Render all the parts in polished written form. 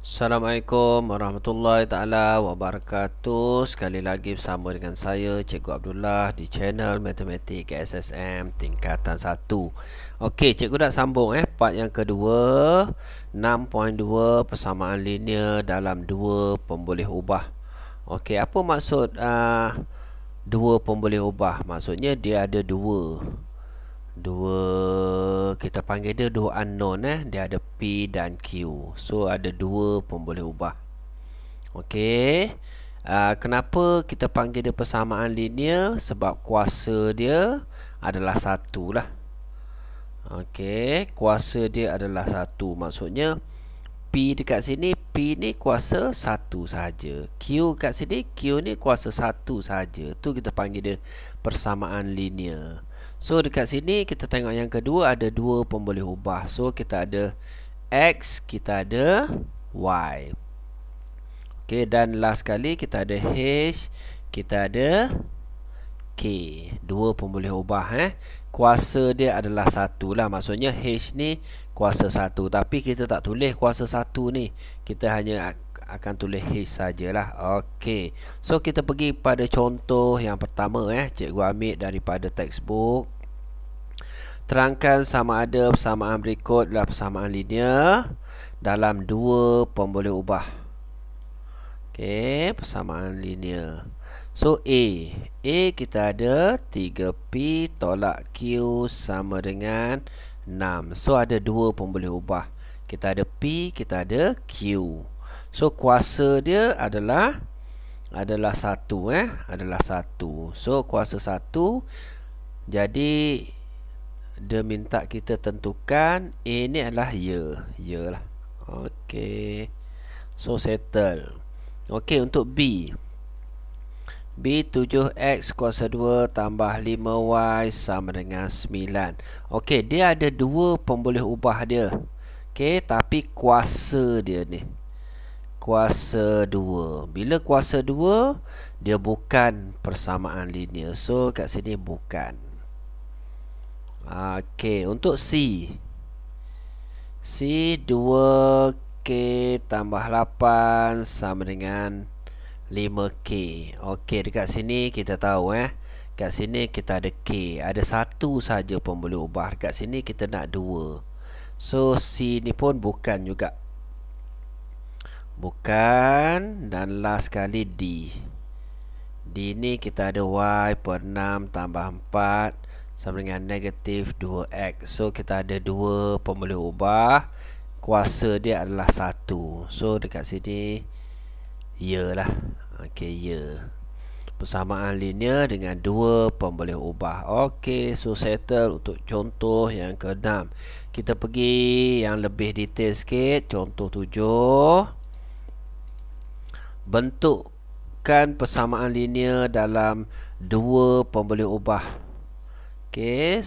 Assalamualaikum warahmatullahi taala wabarakatuh. Sekali lagi bersama dengan saya Cikgu Abdullah di channel Matematik SSM tingkatan 1. Okey, cikgu nak sambung part yang kedua, 6.2 persamaan linear dalam dua pemboleh ubah. Okey, apa maksud dua pemboleh ubah? Maksudnya dia ada dua, kita panggil dia dua unknown. Dia ada P dan Q, so ada dua pemboleh ubah. Okey, kenapa kita panggil dia persamaan linear? Sebab kuasa dia adalah satu lah. Okey, kuasa dia adalah satu. Maksudnya P dekat sini, P ni kuasa satu sahaja. Q kat sini, Q ni kuasa satu sahaja. Tu kita panggil dia persamaan linear. So dekat sini kita tengok yang kedua ada dua pemboleh ubah. So kita ada X, kita ada Y. Okey, dan last sekali kita ada H, kita ada K. Dua pemboleh ubah. Kuasa dia adalah satu lah. Maksudnya H ni kuasa satu. Tapi kita tak tulis kuasa satu ni. Kita hanya akan tulis H sajalah. Okey, so kita pergi pada contoh yang pertama. Cikgu ambil daripada textbook. Terangkan sama ada persamaan berikut adalah persamaan linear dalam dua pemboleh ubah. Okey, persamaan linear. So A kita ada 3P tolak Q sama dengan 6. So ada dua pemboleh ubah. Kita ada P, kita ada Q. So kuasa dia adalah satu. Adalah satu. So kuasa satu. Jadi dia minta kita tentukan A ni adalah ya lah. Okey, so settle. Okey, untuk B 7x kuasa 2 tambah 5y sama dengan 9. Okey, dia ada dua pemboleh ubah dia. Okey, tapi kuasa dia ni kuasa 2. Bila kuasa 2, dia bukan persamaan linear. So kat sini bukan. Okey, untuk C 2k tambah 8 sama dengan 5k. Okey, dekat sini kita tahu kat sini kita ada k, ada satu saja pemboleh ubah. Dekat sini kita nak dua. So C ni pun bukan juga. Bukan. Dan last sekali D ni kita ada y per 6 tambah 4 sama dengan negatif 2x. So kita ada dua pemboleh ubah. Kuasa dia adalah satu. So dekat sini ya lah. Okey, ya. Persamaan linear dengan dua pemboleh ubah. Okey, so settle untuk contoh yang ke-6. Kita pergi yang lebih detail sikit. Contoh 7. Bentukkan persamaan linear dalam dua pemboleh ubah. Okey,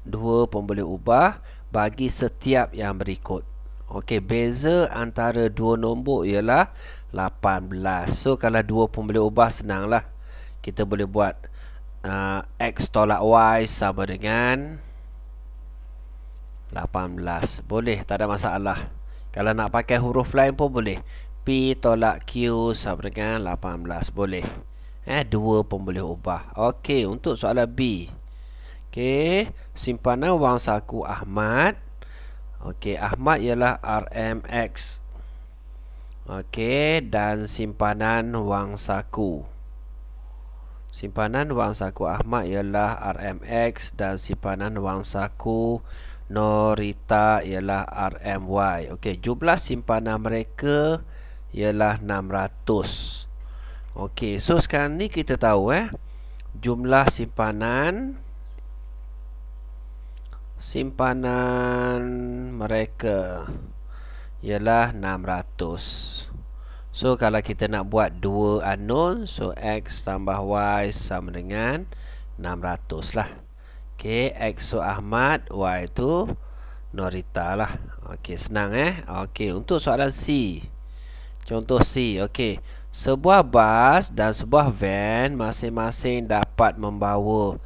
dua pemboleh ubah bagi setiap yang berikut. Okey, beza antara dua nombor ialah 18. So kalau dua pemboleh ubah senanglah. Kita boleh buat X tolak Y sama dengan 18. Boleh, tak ada masalah. Kalau nak pakai huruf lain pun boleh. P tolak Q sama dengan 18. Boleh. Dua pemboleh ubah. Okey, untuk soalan B. Okey, simpanan wang saku Ahmad. Okey, Ahmad ialah RMX. Okey, dan simpanan wang saku. Simpanan wang saku Ahmad ialah RMX dan simpanan wang saku Norita ialah RMY. Okey, jumlah simpanan mereka ialah 600. Okey, so sekarang ni kita tahu jumlah simpanan mereka ialah 600. So kalau kita nak buat dua unknown, so X tambah Y sama dengan 600 lah. Okey, X tu Ahmad, Y tu Norita lah. Okey, senang Okey, untuk soalan C. Contoh C. Okey, sebuah bas dan sebuah van masing-masing dapat membawa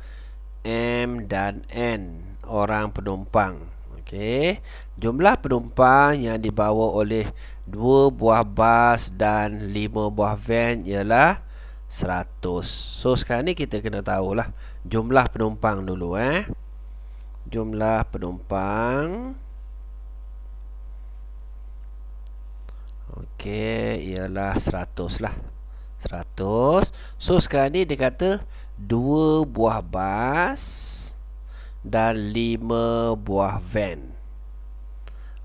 M dan N orang penumpang. Okey, jumlah penumpang yang dibawa oleh 2 buah bas dan 5 buah van ialah 100. So sekarang ni kita kena tahulah jumlah penumpang dulu Jumlah penumpang okey ialah 100 lah. 100. So sekarang ni dia kata 2 buah bas dan 5 buah van.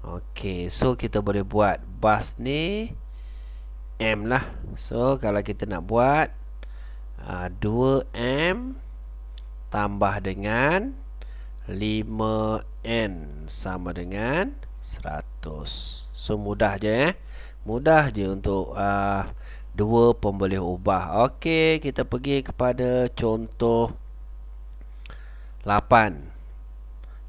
Okey, so kita boleh buat bas ni M lah. So kalau kita nak buat 2M tambah dengan 5N sama dengan 100. So mudah je mudah je untuk dua pemboleh ubah. Okey, kita pergi kepada contoh 8.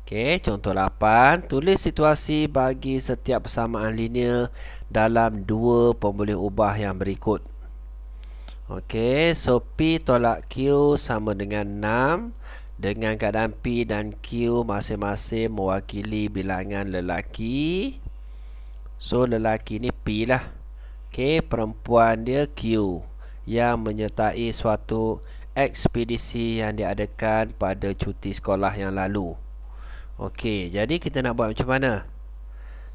Okey, contoh 8. Tulis situasi bagi setiap persamaan linear dalam dua pemboleh ubah yang berikut. Okey, so P tolak Q sama dengan 6 dengan keadaan P dan Q masing-masing mewakili bilangan lelaki. So lelaki ni P lah. Okey, perempuan dia Q yang menyertai suatu ekspedisi yang diadakan pada cuti sekolah yang lalu. Okey, jadi kita nak buat macam mana?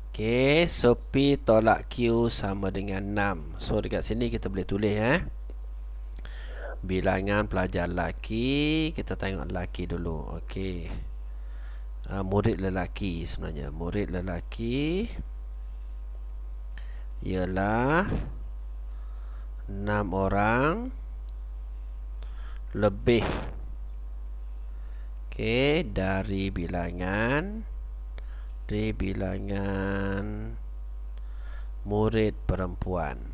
Okey, so P tolak Q sama dengan 6. So dekat sini kita boleh tulis bilangan pelajar lelaki. Kita tengok lelaki dulu. Okey, murid lelaki sebenarnya. Murid lelaki ialah 6 orang lebih dari bilangan murid perempuan.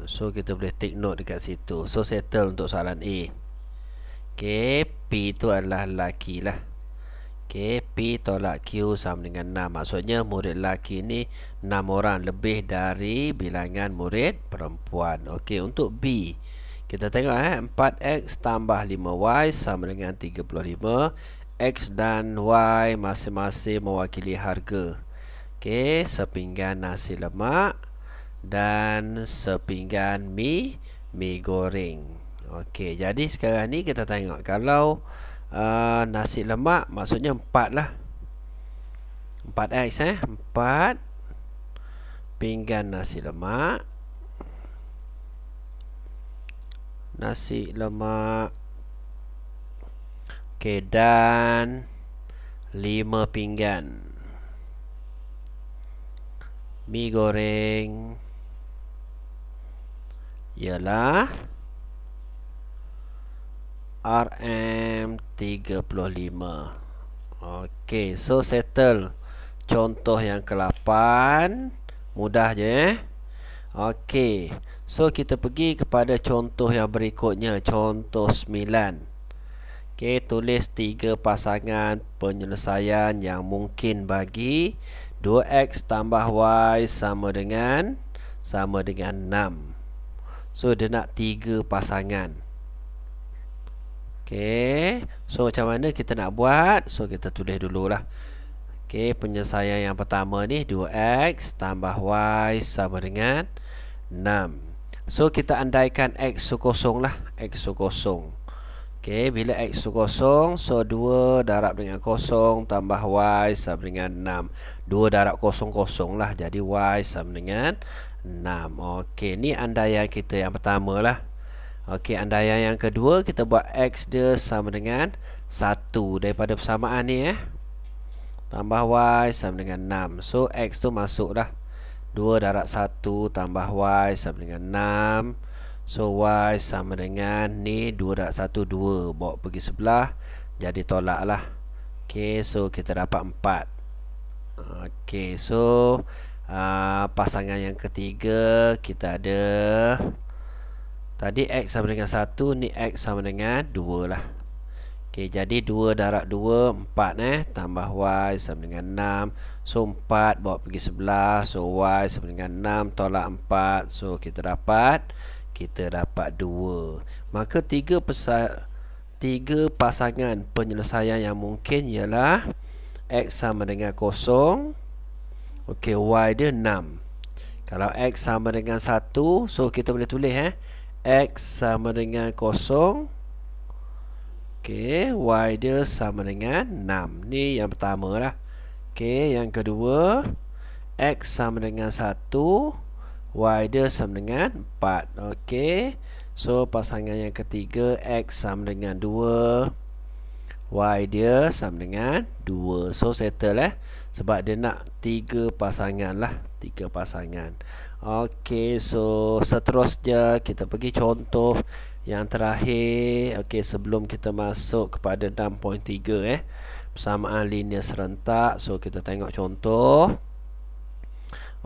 So kita boleh take note dekat situ. So settle untuk soalan A. Okey, P itu adalah lelaki lah. Okey, P tolak Q sama dengan 6. Maksudnya murid lelaki ni 6 orang lebih dari bilangan murid perempuan. Okey, untuk B kita tengok 4X tambah 5Y sama dengan 35. X dan Y masing-masing mewakili harga. Okey, sepinggan nasi lemak dan sepinggan mi goreng. Okey, jadi sekarang ni kita tengok kalau nasi lemak maksudnya 4 lah. 4X 4 pinggan nasi lemak. Okey, dan 5 pinggan mi goreng ialah RM35. Okey, so settle contoh yang ke-8. Mudah je Okey, so kita pergi kepada contoh yang berikutnya, contoh 9. Okey, tulis 3 pasangan penyelesaian yang mungkin bagi 2X tambah Y sama dengan 6. So dia nak 3 pasangan. Okey, so macam mana kita nak buat? So kita tulis dululah. Okey, penyelesaian yang pertama ni 2X tambah Y sama dengan 6. So kita andaikan X tu kosong lah. X tu kosong. Okey, bila X tu kosong, so 2 darab dengan kosong tambah Y sama dengan 6. 2 darab kosong lah. Jadi Y sama dengan 6. Okey, ni andaian kita yang pertama lah. Okey, andaian yang kedua kita buat X dia sama dengan 1 daripada persamaan ni tambah Y sama dengan 6. So X tu masuk dah. 2 darab 1 tambah Y sama dengan 6. So Y sama dengan ni 2 darab 1 2. Bawa pergi sebelah, jadi tolak lah. Okey, so kita dapat 4. Okey, so pasangan yang ketiga kita ada tadi X sama dengan 1, ni X sama dengan 2 lah. Okey, jadi 2 darab 2 4 tambah Y sama dengan 6. So 4 bawa pergi sebelah. So Y sama dengan 6 tolak 4. So kita dapat kita dapat 2. Maka tiga pasangan penyelesaian yang mungkin ialah X sama dengan 0. Okey, Y dia 6. Kalau X sama dengan 1, so kita boleh tulis X sama dengan 0. Okey, Y dia sama dengan 6. Ni yang pertama lah. Okey, yang kedua, X sama dengan 1, Y dia sama dengan 4. Okey. So pasangan yang ketiga, X sama dengan 2, Y dia sama dengan 2. So settle sebab dia nak 3 pasangan lah, 3 pasangan. Okey, so seterusnya kita pergi contoh yang terakhir. Okey, sebelum kita masuk kepada 6.3 persamaan linear serentak. So kita tengok contoh.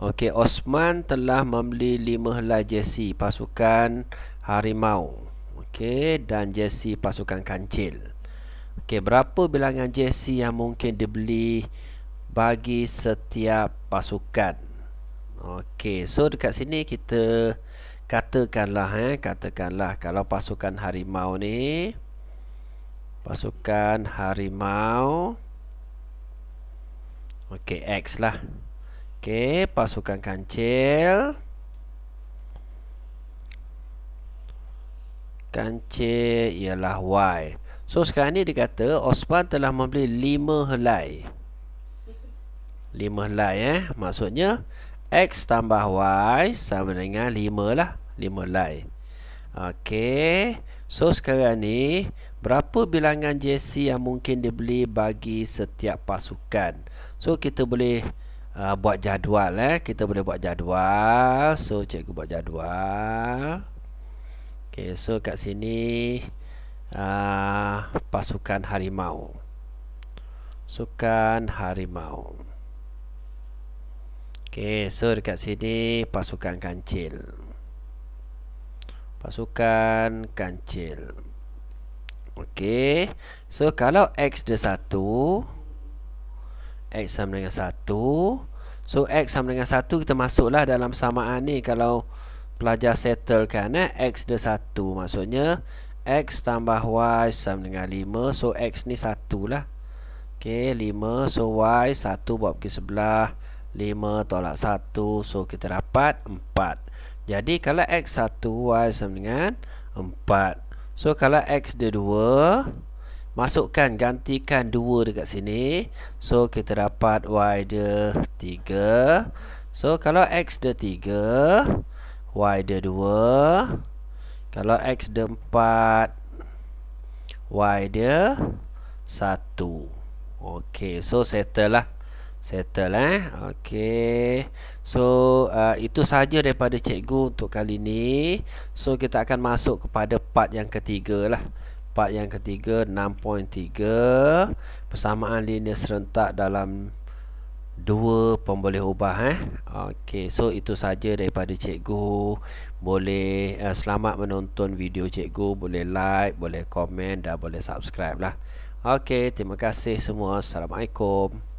Okey, Osman telah membeli 5 helai jersey pasukan Harimau. Okey, dan jersey pasukan Kancil. Okey, berapa bilangan jersey yang mungkin dibeli bagi setiap pasukan? Okey, so dekat sini kita katakanlah kalau pasukan Harimau ni, pasukan Harimau, okey, X lah. Okey, pasukan Kancil ialah Y. So sekarang ni dia kata Osman telah membeli 5 helai. 5 helai maksudnya X tambah Y sama dengan 5 lah, 5 helai. Okey, so sekarang ni berapa bilangan jersey yang mungkin dibeli bagi setiap pasukan? So kita boleh buat jadual. Kita boleh buat jadual. So cikgu buat jadual. Okey, so kat sini pasukan Harimau, pasukan Harimau. Okey, so dekat sini pasukan Kancil, pasukan Kancil. Okey, so kalau X dia 1, X sama dengan 1, so X sama dengan 1, kita masuklah dalam samaan ni. Kalau pelajar settlekan X dia 1, maksudnya X tambah Y sama dengan 5. So X ni 1 lah. Okey, 5. So Y 1 buat pergi sebelah, 5 tolak 1. So kita dapat 4. Jadi kalau X 1, Y sama dengan 4. So kalau X dia 2, masukkan, gantikan 2 dekat sini. So kita dapat Y dia 3. So kalau X dia 3, Y dia 2. Kalau X dia 4, Y dia 1. Okey, so settle lah. Settle Okey. So itu sahaja daripada cikgu untuk kali ni. So kita akan masuk kepada part yang ketiga lah. Part yang ketiga, 6.3 persamaan linear serentak dalam 2 pemboleh ubah. Okey, so itu saja daripada cikgu. Boleh selamat menonton video cikgu. Boleh like, boleh komen dan boleh subscribe lah. Okey, terima kasih semua. Assalamualaikum.